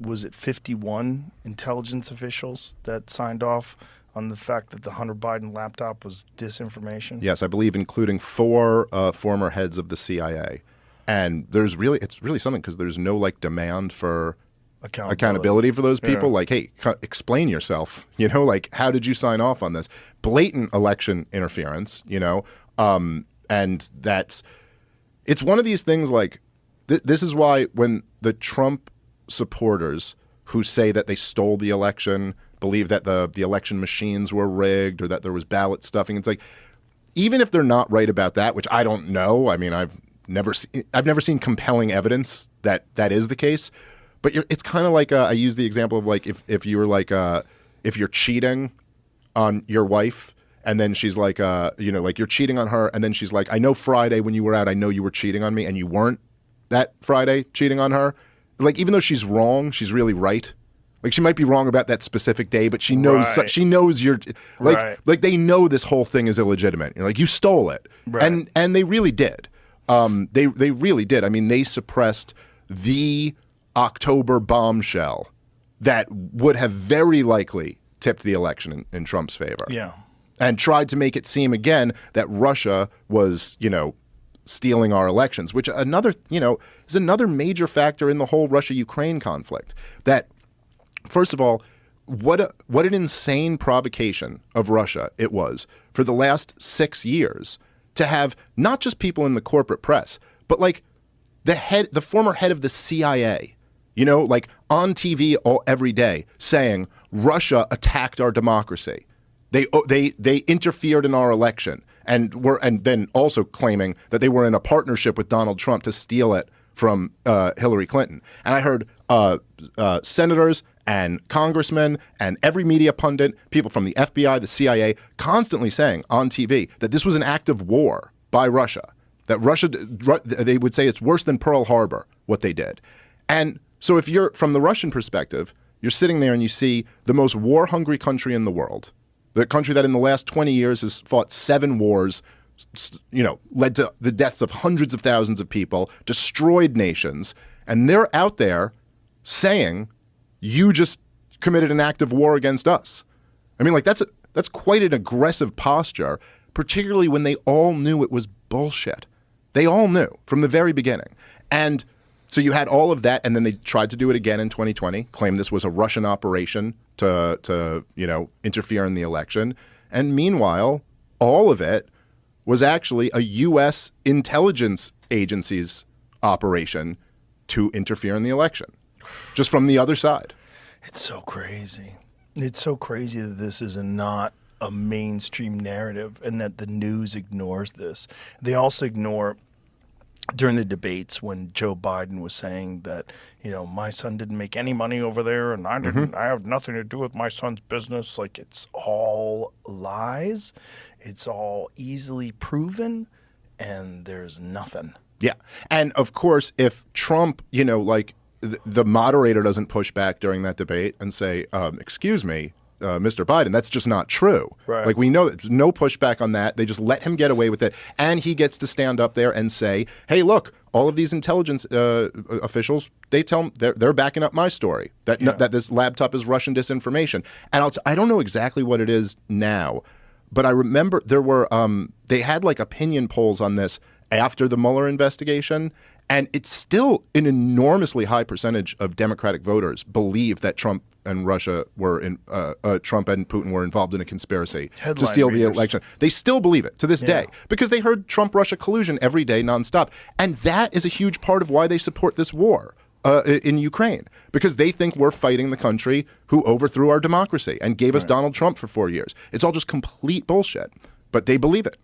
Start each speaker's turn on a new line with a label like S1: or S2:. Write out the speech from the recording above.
S1: was it 51 intelligence officials that signed off on the fact that the Hunter Biden laptop was disinformation?
S2: Yes, I believe including 4 former heads of the CIA. And it's really something because there's no like demand for accountability for those people. Yeah. Like, hey, explain yourself. You know, like how did you sign off on this? Blatant election interference. You know, and it's one of these things like this is why when the Trump supporters who say that they stole the election believe that the election machines were rigged or that there was ballot stuffing, it's like even if they're not right about that, which I don't know. I mean, I've never seen compelling evidence that that is the case. But it's kind of like I use the example of like if you were like if you're cheating on your wife and then she's like you know, like you're cheating on her and then she's like, I know Friday when you were out, I know you were cheating on me, and you weren't that Friday cheating on her. Like even though she's wrong, she's really right. Like she might be wrong about that specific day, but she knows she knows you're like they know this whole thing is illegitimate. You're like, you stole it, and they really did. They really did. I mean, they suppressed the October bombshell that would have very likely tipped the election in Trump's favor.
S1: Yeah,
S2: and tried to make it seem again that Russia was, you know, stealing our elections, which is another major factor in the whole Russia-Ukraine conflict. That, first of all, what an insane provocation of Russia it was for the last 6 years to have not just people in the corporate press, but like the former head of the CIA, you know, like on TV every day saying Russia attacked our democracy. They interfered in our election and then also claiming that they were in a partnership with Donald Trump to steal it from Hillary Clinton. And I heard senators and congressmen and every media pundit, people from the FBI, the CIA, constantly saying on TV that this was an act of war by Russia, that they would say it's worse than Pearl Harbor, what they did. And so if you're, from the Russian perspective, you're sitting there and you see the most war-hungry country in the world, the country that in the last 20 years has fought 7 wars, you know, led to the deaths of hundreds of thousands of people, destroyed nations, and they're out there saying, you just committed an act of war against us. I mean, like that's quite an aggressive posture, particularly when they all knew it was bullshit. They all knew from the very beginning. And so you had all of that, and then they tried to do it again in 2020, claim this was a Russian operation to you know, interfere in the election. And meanwhile, all of it was actually a U.S. intelligence agency's operation to interfere in the election, just from the other side.
S1: It's so crazy. It's so crazy that this is not a mainstream narrative and that the news ignores this. They also ignore during the debates when Joe Biden was saying that, you know, my son didn't make any money over there and I didn't, I have nothing to do with my son's business. Like, it's all lies. It's all easily proven, and there's nothing.
S2: Yeah. And of course, if Trump, you know, like the moderator doesn't push back during that debate and say, excuse me, Mr. Biden, that's just not true.
S1: Right.
S2: Like, we know there's no pushback on that. They just let him get away with it. And he gets to stand up there and say, hey, look, all of these intelligence officials, they tell they're backing up my story that that this laptop is Russian disinformation. And I don't know exactly what it is now, but I remember there were they had like opinion polls on this after the Mueller investigation. And it's still an enormously high percentage of Democratic voters believe that Trump and Russia were in Trump and Putin were involved in a conspiracy to steal the election. They still believe it to this day because they heard Trump-Russia collusion every day nonstop. And that is a huge part of why they support this war in Ukraine, because they think we're fighting the country who overthrew our democracy and gave us Donald Trump for 4 years. It's all just complete bullshit, but they believe it.